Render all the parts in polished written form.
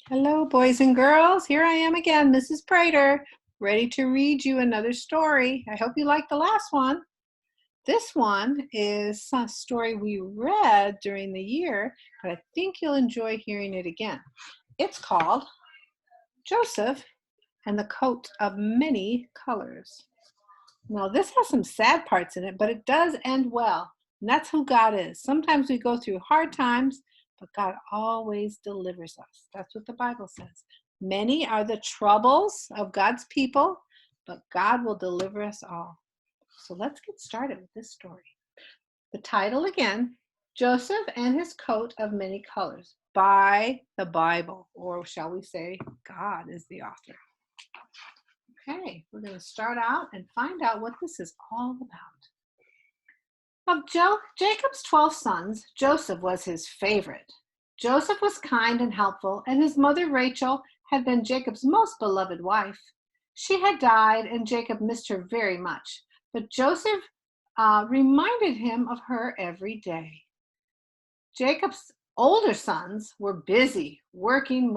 Hello, boys and girls. Here I am again, Mrs. Prater, ready to read you another story. I hope you liked the last one. This one is a story we read during the year, but I think you'll enjoy hearing it again. It's called Joseph and the Coat of Many Colors. Now, this has some sad parts in it, but it does end well. And that's who God is. Sometimes we go through hard times, but God always delivers us. That's what the Bible says. Many are the troubles of God's people, but God will deliver us all. So let's get started with this story. The title again, Joseph and His Coat of Many Colors, by the Bible, or shall we say, God is the author. Okay, we're going to start out and find out what this is all about. Of Jacob's 12 sons, Joseph was his favorite. Joseph was kind and helpful, and his mother Rachel had been Jacob's most beloved wife. She had died, and Jacob missed her very much, but Joseph reminded him of her every day. Jacob's older sons were busy, working,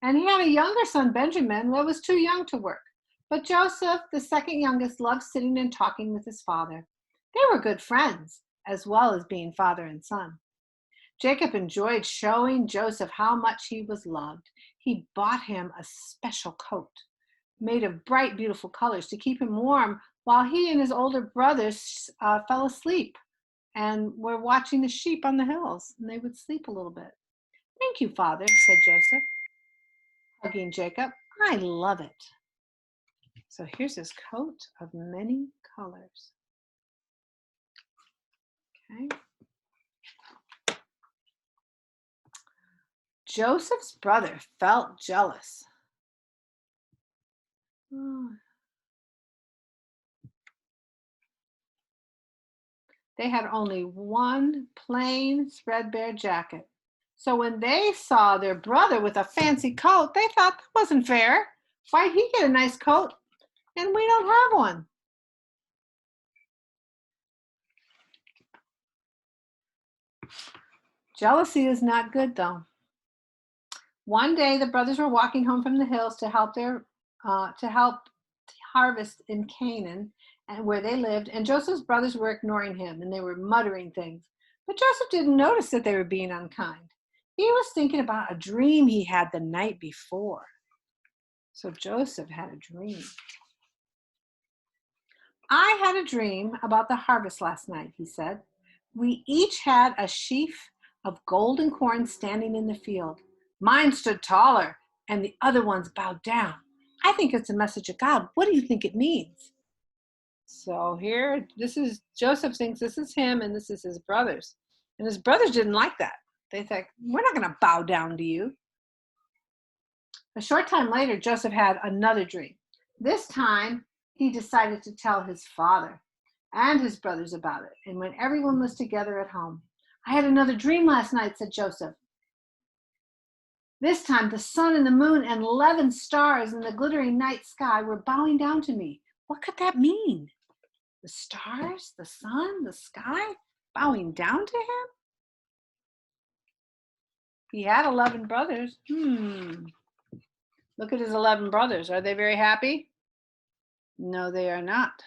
and he had a younger son, Benjamin, that was too young to work. But Joseph, the second youngest, loved sitting and talking with his father. They were good friends, as well as being father and son. Jacob enjoyed showing Joseph how much he was loved. He bought him a special coat made of bright, beautiful colors to keep him warm while he and his older brothers fell asleep and were watching the sheep on the hills, and they would sleep a little bit. "Thank you, Father," said Joseph, hugging Jacob. "I love it." So here's his coat of many colors. Okay. Joseph's brother felt jealous. They had only one plain threadbare jacket. So when they saw their brother with a fancy coat, they thought that wasn't fair. Why'd he get a nice coat and we don't have one? Jealousy is not good, though. One day, the brothers were walking home from the hills to help harvest in Canaan, and where they lived. And Joseph's brothers were ignoring him, and they were muttering things. But Joseph didn't notice that they were being unkind. He was thinking about a dream he had the night before. So Joseph had a dream. "I had a dream about the harvest last night," he said. "We each had a sheaf of golden corn standing in the field. Mine stood taller, and the other ones bowed down. I think it's a message of God. What do you think it means?" So here, Joseph thinks this is him, and this is his brothers. And his brothers didn't like that. They think, "We're not going to bow down to you." A short time later, Joseph had another dream. This time, he decided to tell his father and his brothers about it, and when everyone was together at home. "I had another dream last night," said Joseph. "This time, the sun and the moon and 11 stars in the glittering night sky were bowing down to me. What could that mean? The stars, the sun, the sky bowing down to him?" He had 11 brothers. Look at his 11 brothers. Are they very happy? No, they are not.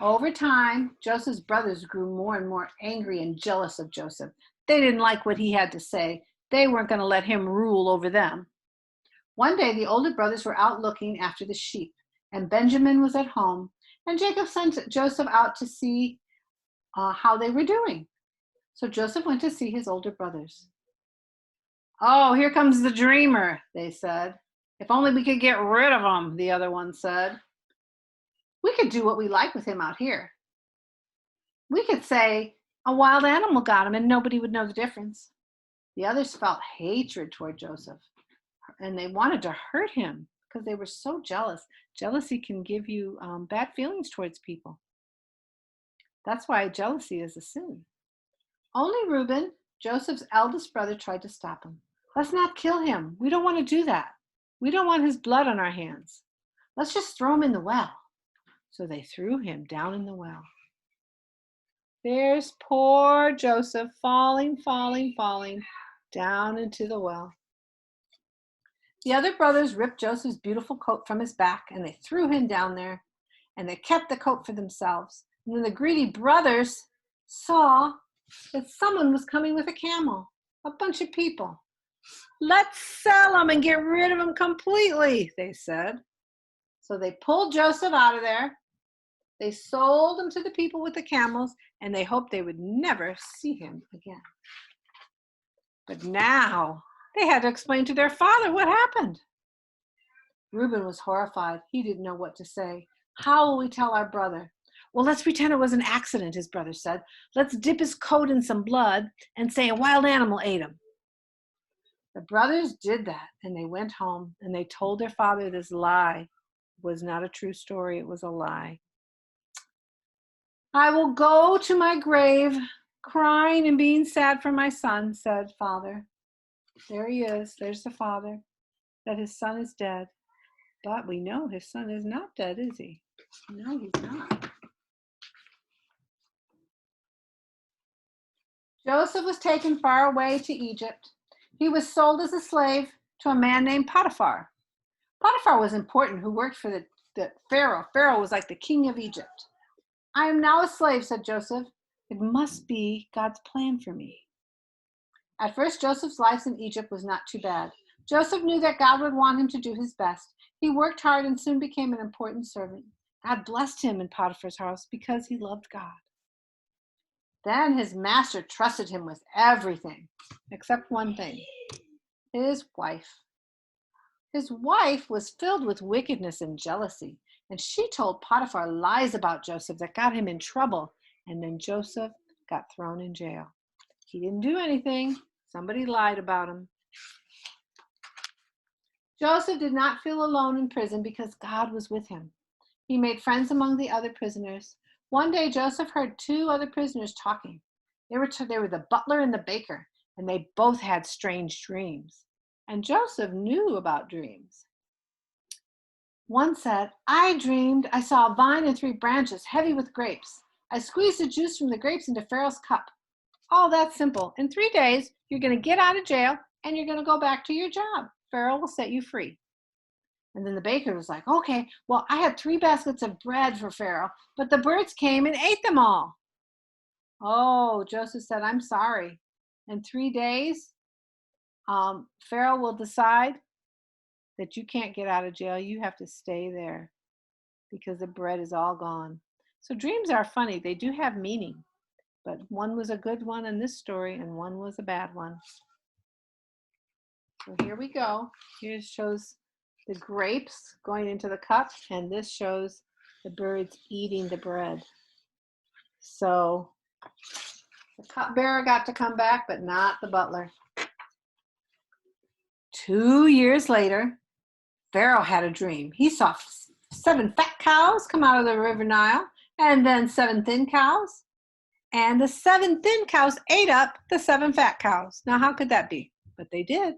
Over time, Joseph's brothers grew more and more angry and jealous of Joseph. They didn't like what he had to say. They weren't going to let him rule over them. One day, the older brothers were out looking after the sheep, and Benjamin was at home, and Jacob sent Joseph out to see how they were doing. So Joseph went to see his older brothers. "Oh, here comes the dreamer," they said. "If only we could get rid of him," the other one said. "We could do what we like with him out here. We could say a wild animal got him and nobody would know the difference." The others felt hatred toward Joseph, and they wanted to hurt him because they were so jealous. Jealousy can give you bad feelings towards people. That's why jealousy is a sin. Only Reuben, Joseph's eldest brother, tried to stop him. "Let's not kill him. We don't want to do that. We don't want his blood on our hands. Let's just throw him in the well." So they threw him down in the well. There's poor Joseph falling. down into the well. The other brothers ripped Joseph's beautiful coat from his back, and they threw him down there, and they kept the coat for themselves. And then the greedy brothers saw that someone was coming with a camel, a bunch of people. "Let's sell him and get rid of him completely," they said. So they pulled Joseph out of there. They sold him to the people with the camels, and they hoped they would never see him again. But now they had to explain to their father what happened. Reuben was horrified. He didn't know what to say. "How will we tell our brother?" "Well, let's pretend it was an accident," his brother said. "Let's dip his coat in some blood and say a wild animal ate him." The brothers did that, and they went home, and they told their father this lie. It was not a true story. It was a lie. "I will go to my grave crying and being sad for my son," said father. There he is. There's the father, that his son is dead. But we know his son is not dead, is he? No, he's not. Joseph was taken far away to Egypt. He was sold as a slave to a man named Potiphar. Potiphar was important, who worked for the Pharaoh. Pharaoh was like the king of Egypt. "I am now a slave," said Joseph. "It must be God's plan for me." At first, Joseph's life in Egypt was not too bad. Joseph knew that God would want him to do his best. He worked hard and soon became an important servant. God blessed him in Potiphar's house because he loved God. Then his master trusted him with everything, except one thing: his wife. His wife was filled with wickedness and jealousy, and she told Potiphar lies about Joseph that got him in trouble, and then Joseph got thrown in jail. He didn't do anything. Somebody lied about him. Joseph did not feel alone in prison because God was with him. He made friends among the other prisoners. One day, Joseph heard two other prisoners talking. They were the butler and the baker, and they both had strange dreams. And Joseph knew about dreams. One said, "I dreamed I saw a vine and 3 branches heavy with grapes. I squeezed the juice from the grapes into Pharaoh's cup. All that simple. In 3 days, you're going to get out of jail and you're going to go back to your job. Pharaoh will set you free." And then the baker was like, "Okay, well, I had 3 baskets of bread for Pharaoh, but the birds came and ate them all." Oh, Joseph said, "I'm sorry. In 3 days, Pharaoh will decide that you can't get out of jail. You have to stay there because the bread is all gone." So dreams are funny. They do have meaning, but one was a good one in this story and one was a bad one. So here we go. Here shows the grapes going into the cup, and this shows the birds eating the bread. So the cupbearer got to come back, but not the butler. 2 years later, Pharaoh had a dream. He saw 7 fat cows come out of the river Nile, and then 7 thin cows. And the 7 thin cows ate up the 7 fat cows. Now, how could that be? But they did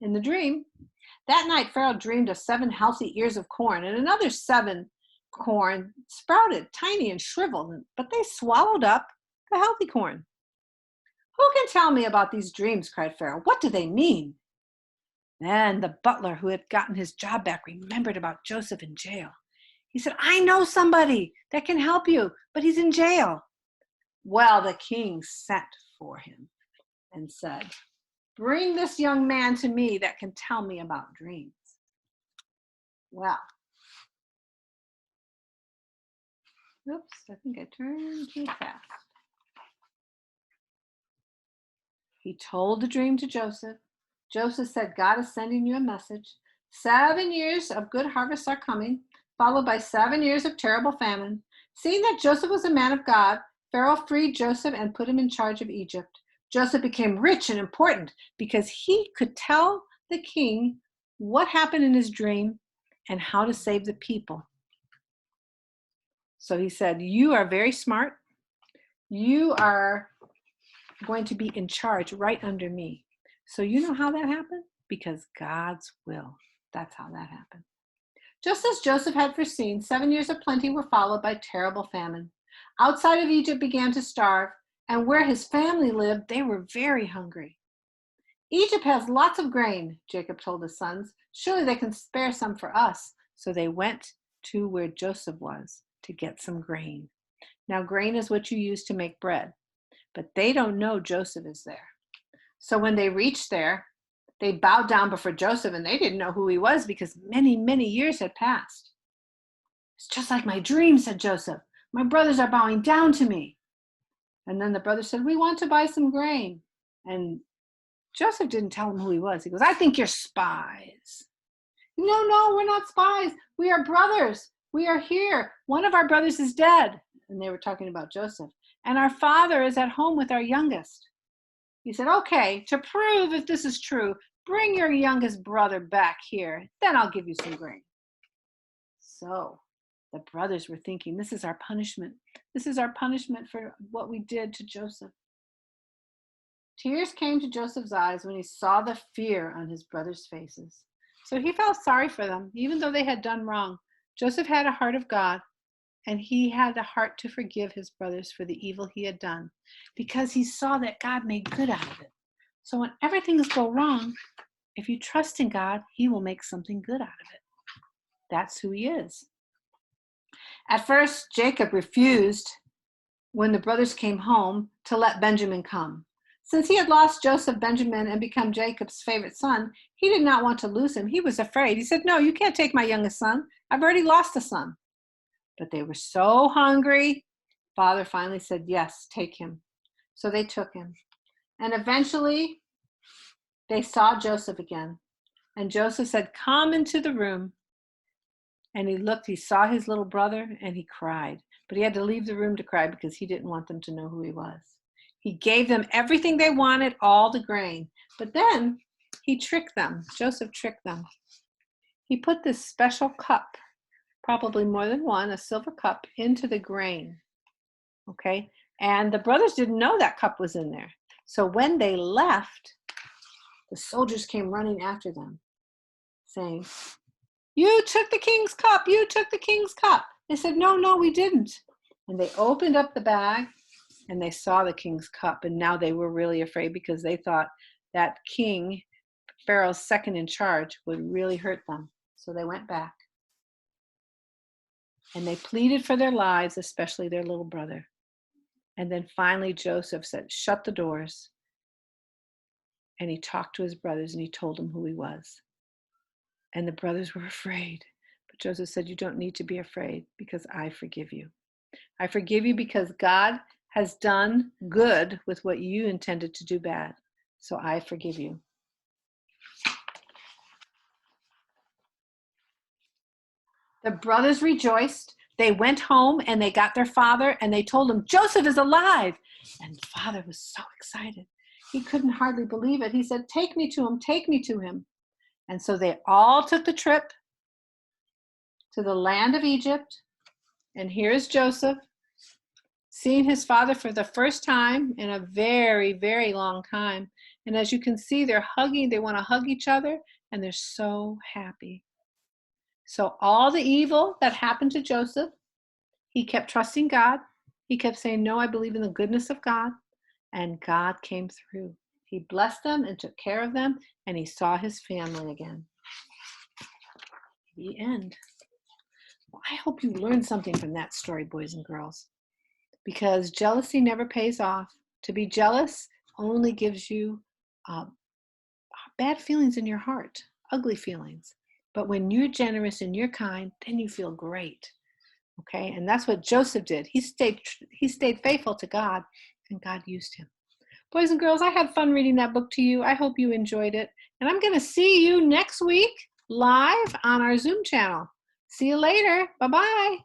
in the dream. That night, Pharaoh dreamed of 7 healthy ears of corn, and another 7 corn sprouted, tiny and shriveled, but they swallowed up the healthy corn. "Who can tell me about these dreams?" cried Pharaoh. "What do they mean?" Then the butler, who had gotten his job back, remembered about Joseph in jail. He said, "I know somebody that can help you, but he's in jail." Well, the king sent for him and said, "Bring this young man to me that can tell me about dreams." Well, oops, I think I turned too fast. He told the dream to Joseph. Joseph said, "God is sending you a message. 7 years of good harvests are coming, followed by 7 years of terrible famine." Seeing that Joseph was a man of God, Pharaoh freed Joseph and put him in charge of Egypt. Joseph became rich and important because he could tell the king what happened in his dream and how to save the people. So he said, "You are very smart. You are going to be in charge right under me." So you know how that happened? Because God's will. That's how that happened. Just as Joseph had foreseen, 7 years of plenty were followed by terrible famine. Outside of Egypt began to starve, and where his family lived, they were very hungry. Egypt has lots of grain, Jacob told his sons. Surely they can spare some for us. So they went to where Joseph was to get some grain. Now, grain is what you use to make bread, but they don't know Joseph is there. So when they reached there, they bowed down before Joseph, and they didn't know who he was because many, many years had passed. It's just like my dream, said Joseph. My brothers are bowing down to me. And then the brothers said, we want to buy some grain. And Joseph didn't tell them who he was. He goes, I think you're spies. No, we're not spies. We are brothers. We are here. One of our brothers is dead. And they were talking about Joseph. And our father is at home with our youngest. He said, okay, to prove if this is true, bring your youngest brother back here. Then I'll give you some grain. So the brothers were thinking, this is our punishment. This is our punishment for what we did to Joseph. Tears came to Joseph's eyes when he saw the fear on his brothers' faces. So he felt sorry for them, even though they had done wrong. Joseph had a heart of God, and he had a heart to forgive his brothers for the evil he had done, because he saw that God made good out of it. So when everything goes wrong, if you trust in God, he will make something good out of it. That's who he is. At first, Jacob refused when the brothers came home to let Benjamin come. Since he had lost Joseph, Benjamin, and become Jacob's favorite son, he did not want to lose him. He was afraid. He said, no, you can't take my youngest son. I've already lost a son. But they were so hungry, Father finally said, yes, take him. So they took him. And eventually, they saw Joseph again. And Joseph said, come into the room. And he looked, he saw his little brother, and he cried. But he had to leave the room to cry because he didn't want them to know who he was. He gave them everything they wanted, all the grain. But then he tricked them. Joseph tricked them. He put this special cup, probably more than one, a silver cup, into the grain. Okay? And the brothers didn't know that cup was in there. So when they left, the soldiers came running after them, saying, you took the king's cup. You took the king's cup. They said, no, we didn't. And they opened up the bag, and they saw the king's cup. And now they were really afraid because they thought that king, Pharaoh's second in charge, would really hurt them. So they went back. And they pleaded for their lives, especially their little brother. And then finally Joseph said, shut the doors. And he talked to his brothers, and he told them who he was. And the brothers were afraid. But Joseph said, you don't need to be afraid because I forgive you. I forgive you because God has done good with what you intended to do bad. So I forgive you. The brothers rejoiced. They went home and they got their father and they told him, Joseph is alive. And the father was so excited. He couldn't hardly believe it. He said, take me to him, take me to him. And so they all took the trip to the land of Egypt. And here's Joseph, seeing his father for the first time in a very, very long time. And as you can see, they're hugging. They want to hug each other, and they're so happy. So all the evil that happened to Joseph, he kept trusting God. He kept saying, no, I believe in the goodness of God. And God came through. He blessed them and took care of them, and he saw his family again. The end. Well, I hope you learned something from that story, boys and girls, because jealousy never pays off. To be jealous only gives you bad feelings in your heart, ugly feelings. But when you're generous and you're kind, then you feel great. Okay, and that's what Joseph did. He stayed faithful to God, and God used him. Boys and girls, I had fun reading that book to you. I hope you enjoyed it. And I'm going to see you next week live on our Zoom channel. See you later. Bye-bye.